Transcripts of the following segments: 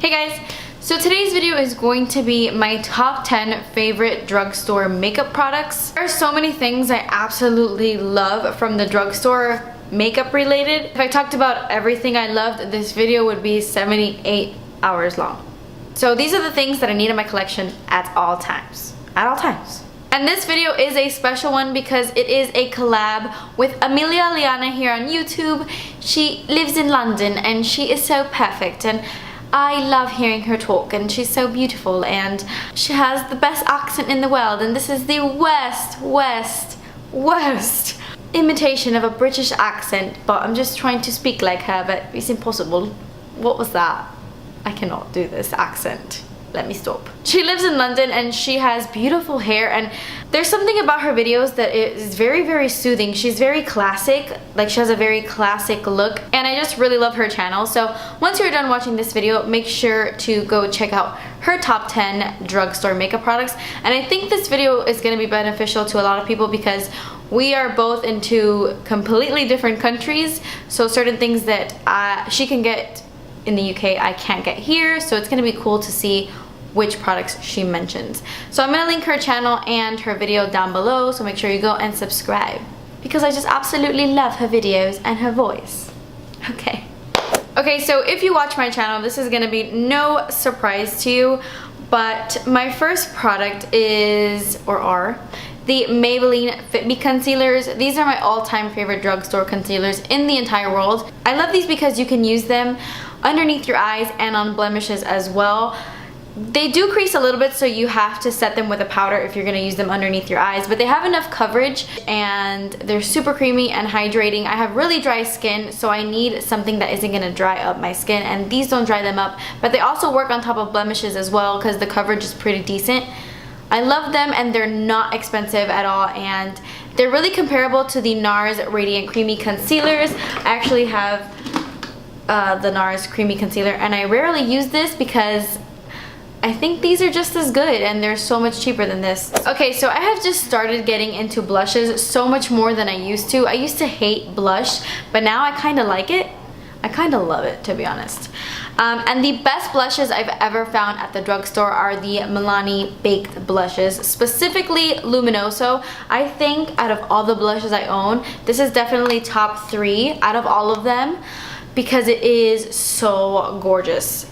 Hey guys, so today's video is going to be my top 10 favorite drugstore makeup products. There are so many things I absolutely love from the drugstore makeup related. If I talked about everything I loved, this video would be 78 hours long. So these are the things that I need in my collection at all times. At all times. And this video is a special one because it is a collab with Amelia here on YouTube. She lives in London and she is so perfect, and I love hearing her talk, and she's so beautiful and she has the best accent in the world, and this is the worst imitation of a British accent, but I'm just trying to speak like her, but it's impossible. What was that? I cannot do this accent. Let me stop. She lives in London and she has beautiful hair, and there's something about her videos that is very soothing. She's very classic, like she has a very classic look, and I just really love her channel. So once you're done watching this video, make sure to go check out her top 10 drugstore makeup products. And I think this video is going to be beneficial to a lot of people because we are both into completely different countries, so certain things that she can get in the UK I can't get here, so it's going to be cool to see which products she mentions. So I'm going to link her channel and her video down below, so make sure you go and subscribe because I just absolutely love her videos and her voice. Okay, so if you watch my channel, this is going to be no surprise to you, but my first product is, or are, the Maybelline Fit Me Concealers. These are my all-time favorite drugstore concealers in the entire world. I love these because you can use them underneath your eyes and on blemishes as well. They do crease a little bit, so you have to set them with a powder if you're going to use them underneath your eyes, but they have enough coverage and they're super creamy and hydrating. I have really dry skin, so I need something that isn't going to dry up my skin, and these don't dry them up, but they also work on top of blemishes as well because the coverage is pretty decent. I love them and they're not expensive at all, and they're really comparable to the NARS Radiant Creamy Concealers. I actually have the NARS Creamy Concealer, and I rarely use this because I think these are just as good and they're so much cheaper than this. Okay, so I have just started getting into blushes so much more than I used to. I used to hate blush, but now I kind of like it. I kind of love it, to be honest. And the best blushes I've ever found at the drugstore are the Milani baked blushes, specifically Luminoso. I think out of all the blushes I own, this is definitely top 3 out of all of them because it is so gorgeous.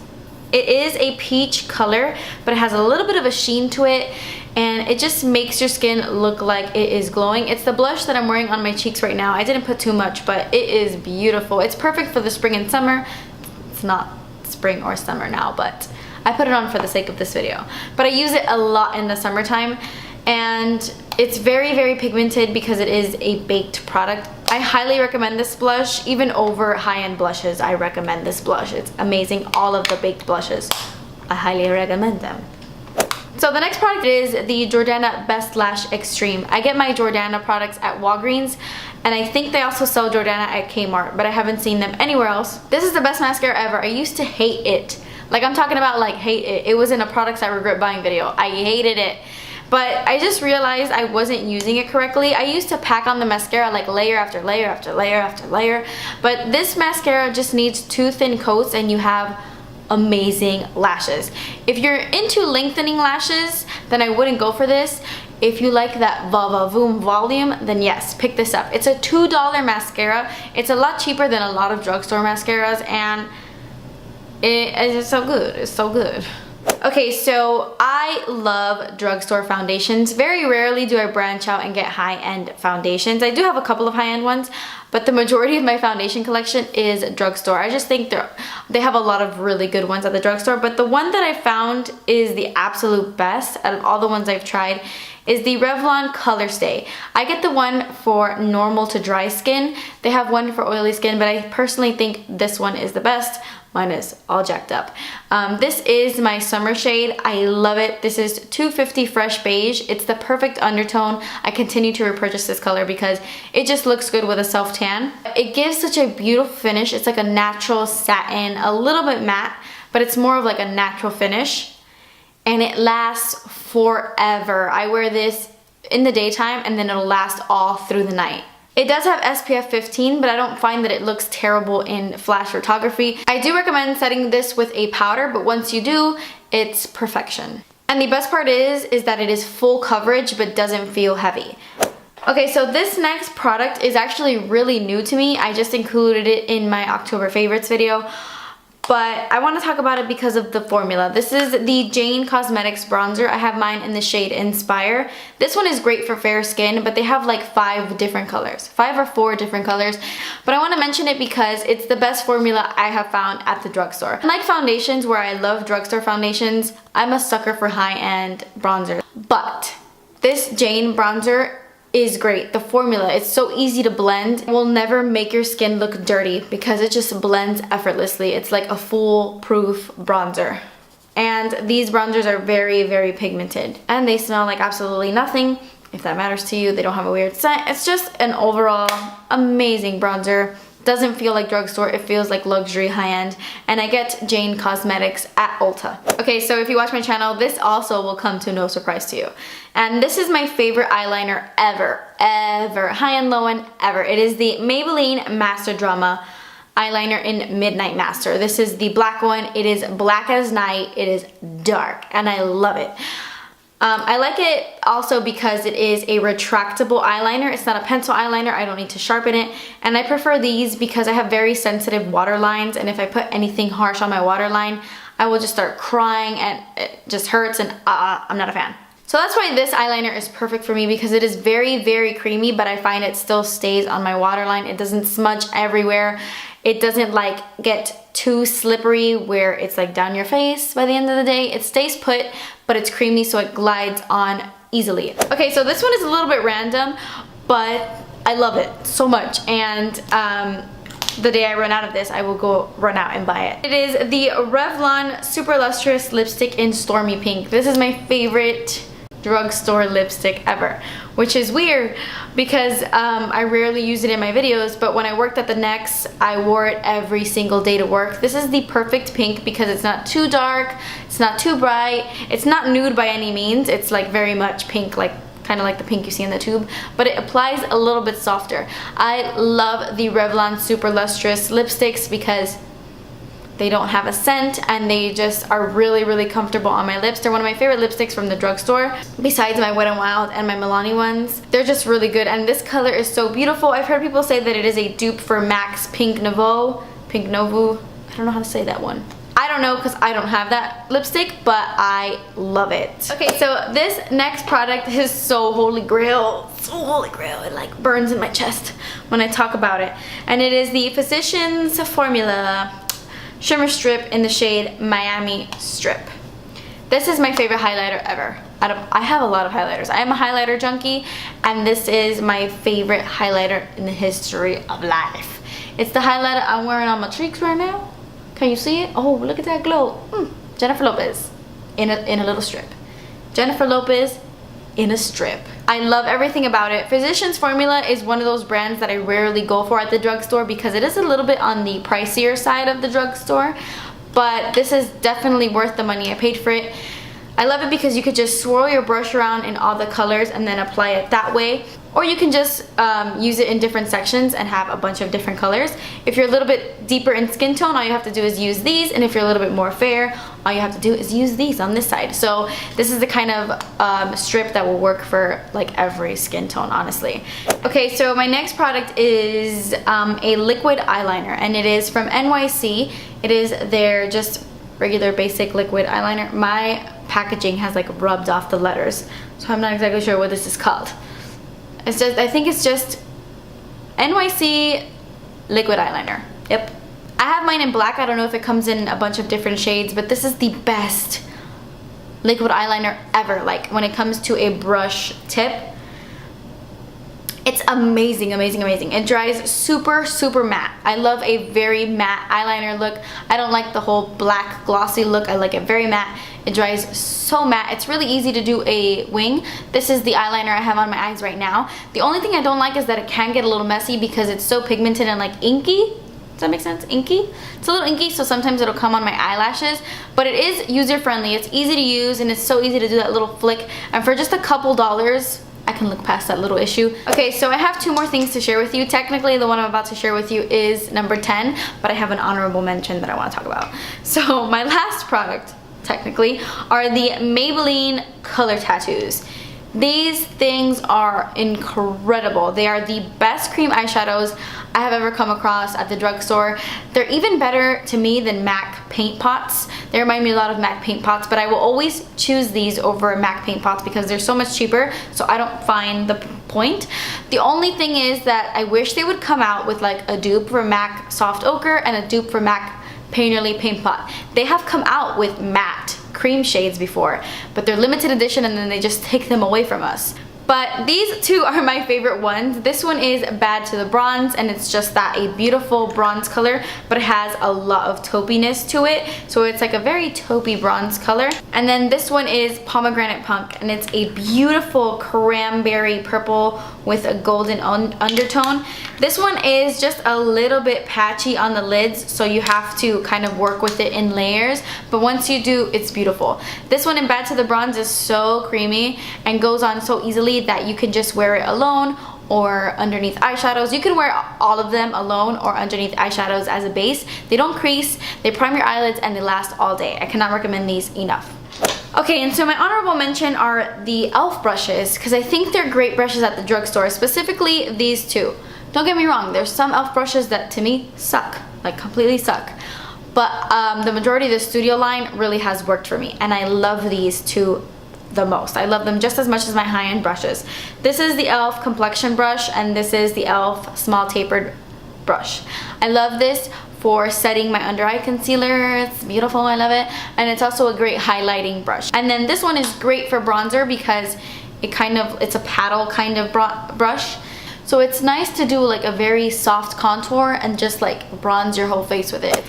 It is a peach color, but it has a little bit of a sheen to it, and it just makes your skin look like it is glowing. It's the blush that I'm wearing on my cheeks right now. I didn't put too much, but it is beautiful. It's perfect for the spring and summer. It's not spring or summer now, but I put it on for the sake of this video. But I use it a lot in the summertime, and it's very pigmented because it is a baked product. I highly recommend this blush, even over high-end blushes. I recommend this blush. It's amazing. All of the baked blushes, I highly recommend them. So the next product is the Jordana Best Lash Extreme. I get my Jordana products at Walgreens, and I think they also sell Jordana at Kmart, but I haven't seen them anywhere else. This is the best mascara ever. I used to hate it. Like, I'm talking about like hate it. It was in a products I regret buying video. I hated it. But I just realized I wasn't using it correctly. I used to pack on the mascara like layer after layer after layer after layer. But this mascara just needs 2 thin coats and you have amazing lashes. If you're into lengthening lashes, then I wouldn't go for this. If you like that va-va-voom volume, then yes, pick this up. It's a $2 mascara. It's a lot cheaper than a lot of drugstore mascaras, and it's so good. It's so good. Okay, so I love drugstore foundations. Very rarely do I branch out and get high-end foundations. I do have a couple of high-end ones, but the majority of my foundation collection is drugstore. I just think they have a lot of really good ones at the drugstore, but the one that I found is the absolute best out of all the ones I've tried is the Revlon Colorstay. I get the one for normal to dry skin. They have one for oily skin, but I personally think this one is the best. Mine is all jacked up. This is my summer shade. I love it. This is 250 Fresh Beige. It's the perfect undertone. I continue to repurchase this color because it just looks good with a self tan. It gives such a beautiful finish. It's like a natural satin, a little bit matte, but it's more of like a natural finish. And it lasts forever. I wear this in the daytime and then it'll last all through the night. It does have SPF 15, but I don't find that it looks terrible in flash photography. I do recommend setting this with a powder, but once you do, it's perfection. And the best part is that it is full coverage but doesn't feel heavy. Okay, so this next product is actually really new to me. I just included it in my October favorites video. But I want to talk about it because of the formula. This is the Jane Cosmetics bronzer. I have mine in the shade Inspire. This one is great for fair skin, but they have like 5 different colors. 5 or 4 different colors. But I want to mention it because it's the best formula I have found at the drugstore. Unlike foundations, where I love drugstore foundations, I'm a sucker for high-end bronzer. But this Jane bronzer is great. The formula, it's so easy to blend. It will never make your skin look dirty because it just blends effortlessly. It's like a foolproof bronzer. And these bronzers are very, very pigmented. And they smell like absolutely nothing. If that matters to you, they don't have a weird scent. It's just an overall amazing bronzer. Doesn't feel like drugstore, it feels like luxury high-end. And I get Jane Cosmetics at Ulta. Okay, so if you watch my channel, this also will come to no surprise to you. And this is my favorite eyeliner ever, high and low and ever. It is the Maybelline Master Drama eyeliner in Midnight Master. This is the black one. It is black as night. It is dark and I love it. I like it also because it is a retractable eyeliner. It's not a pencil eyeliner. I don't need to sharpen it. And I prefer these because I have very sensitive waterlines, and if I put anything harsh on my waterline, I will just start crying and it just hurts, and I'm not a fan. So that's why this eyeliner is perfect for me, because it is very, very creamy, but I find it still stays on my waterline. It doesn't smudge everywhere. It doesn't like get too slippery where it's like down your face by the end of the day. It stays put, but it's creamy, so it glides on easily. Okay, so this one is a little bit random, but I love it so much. And the day I run out of this, I will go run out and buy it. It is the Revlon Super Lustrous Lipstick in Stormy Pink. This is my favorite drugstore lipstick ever, which is weird because I rarely use it in my videos, but when I worked at the NYX, I wore it every single day to work. This is the perfect pink because it's not too dark, it's not too bright, it's not nude by any means. It's like very much pink, like kind of like the pink you see in the tube, but it applies a little bit softer. I love the Revlon Super Lustrous lipsticks because they don't have a scent and they just are really, really comfortable on my lips. They're one of my favorite lipsticks from the drugstore, besides my Wet n Wild and my Milani ones. They're just really good, and this color is so beautiful. I've heard people say that it is a dupe for MAC's Pink Nouveau. I don't know how to say that one. I don't know because I don't have that lipstick, but I love it. Okay, so this next product is so holy grail. So holy grail. It like burns in my chest when I talk about it. And it is the Physicians Formula Shimmer Strip in the shade Miami Strip. This is my favorite highlighter ever. I have a lot of highlighters. I am a highlighter junkie, and this is my favorite highlighter in the history of life. It's the highlighter I'm wearing on my cheeks right now. Can you see it? Oh, look at that glow. Jennifer Lopez in a little strip. Jennifer Lopez in a strip. I love everything about it. Physicians Formula is one of those brands that I rarely go for at the drugstore because it is a little bit on the pricier side of the drugstore, but this is definitely worth the money I paid for it. I love it because you could just swirl your brush around in all the colors and then apply it that way, or you can just use it in different sections and have a bunch of different colors. If you're a little bit deeper in skin tone, all you have to do is use these, and if you're a little bit more fair, all you have to do is use these on this side. So this is the kind of strip that will work for like every skin tone, honestly. Okay, so my next product is a liquid eyeliner, and it is from NYC. It is their just regular basic liquid eyeliner. My packaging has like rubbed off the letters, so I'm not exactly sure what this is called. It's just, I think it's just NYC liquid eyeliner. Yep. I have mine in black. I don't know if it comes in a bunch of different shades, but this is the best liquid eyeliner ever. Like when it comes to a brush tip, it's amazing, amazing, amazing. It dries super, super matte. I love a very matte eyeliner look. I don't like the whole black glossy look. I like it very matte. It dries so matte. It's really easy to do a wing. This is the eyeliner I have on my eyes right now. The only thing I don't like is that it can get a little messy because it's so pigmented and like inky. Does that make sense? Inky? It's a little inky, so sometimes it'll come on my eyelashes, but it is user friendly. It's easy to use and it's so easy to do that little flick. And for just a couple dollars, I can look past that little issue. Okay, so I have 2 more things to share with you. Technically, the one I'm about to share with you is number 10, but I have an honorable mention that I want to talk about. So my last product, technically, are the Maybelline color tattoos. These things are incredible. They are the best cream eyeshadows I have ever come across at the drugstore. They're even better to me than MAC paint pots. They remind me a lot of MAC paint pots, but I will always choose these over MAC paint pots because they're so much cheaper, so I don't find the point. The only thing is that I wish they would come out with like a dupe for MAC Soft Ochre and a dupe for MAC Painterly Paint Pot. They have come out with matte cream shades before, but they're limited edition and then they just take them away from us. But these 2 are my favorite ones. This one is Bad to the Bronze, and it's just that a beautiful bronze color, but it has a lot of taupiness to it. So it's like a very taupey bronze color. And then this one is Pomegranate Punk, and it's a beautiful cranberry purple with a golden undertone. This one is just a little bit patchy on the lids, so you have to kind of work with it in layers. But once you do, it's beautiful. This one in Bad to the Bronze is so creamy and goes on so easily that you can just wear it alone or underneath eyeshadows. You can wear all of them alone or underneath eyeshadows as a base. They don't crease, they prime your eyelids, and they last all day. I cannot recommend these enough. Okay, and so my honorable mention are the e.l.f. brushes, because I think they're great brushes at the drugstore, specifically these 2. Don't get me wrong, there's some e.l.f. brushes that to me suck, like completely suck. But the majority of the studio line really has worked for me, and I love these 2 the most. I love them just as much as my high-end brushes. This is the e.l.f. complexion brush, and this is the e.l.f. small tapered brush. I love this for setting my under eye concealer. It's beautiful, I love it. And it's also a great highlighting brush. And then this one is great for bronzer because it's a paddle kind of brush. So it's nice to do like a very soft contour and just like bronze your whole face with it.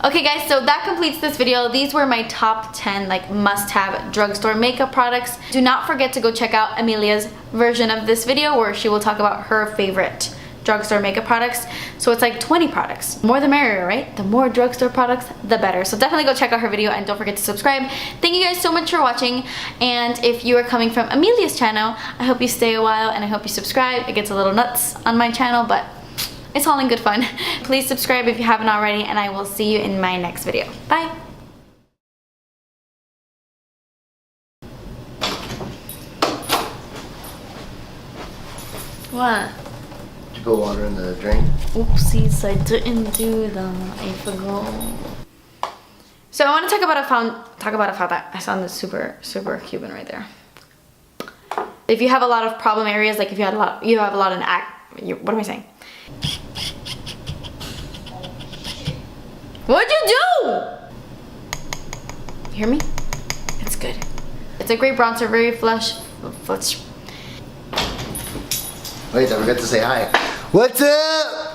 Okay guys, so that completes this video. These were my top 10 like must-have drugstore makeup products. Do not forget to go check out Amelia's version of this video where she will talk about her favorite drugstore makeup products. So it's like 20 products. More the merrier, right? The more drugstore products, the better. So definitely go check out her video and don't forget to subscribe. Thank you guys so much for watching. And if you are coming from Amelia's channel, I hope you stay a while and I hope you subscribe. It gets a little nuts on my channel, but it's all in good fun. Please subscribe if you haven't already, and I will see you in my next video. Bye! What? Did you put water in the drain? Oopsies, I didn't do that. I forgot. So I want to talk about a that I sounded super Cuban right there. If you have a lot of problem areas, like if you have a lot of what am I saying? What'd you do? You hear me? It's good. It's a great bronzer, very flush. Wait, don't forget to say hi. What's up?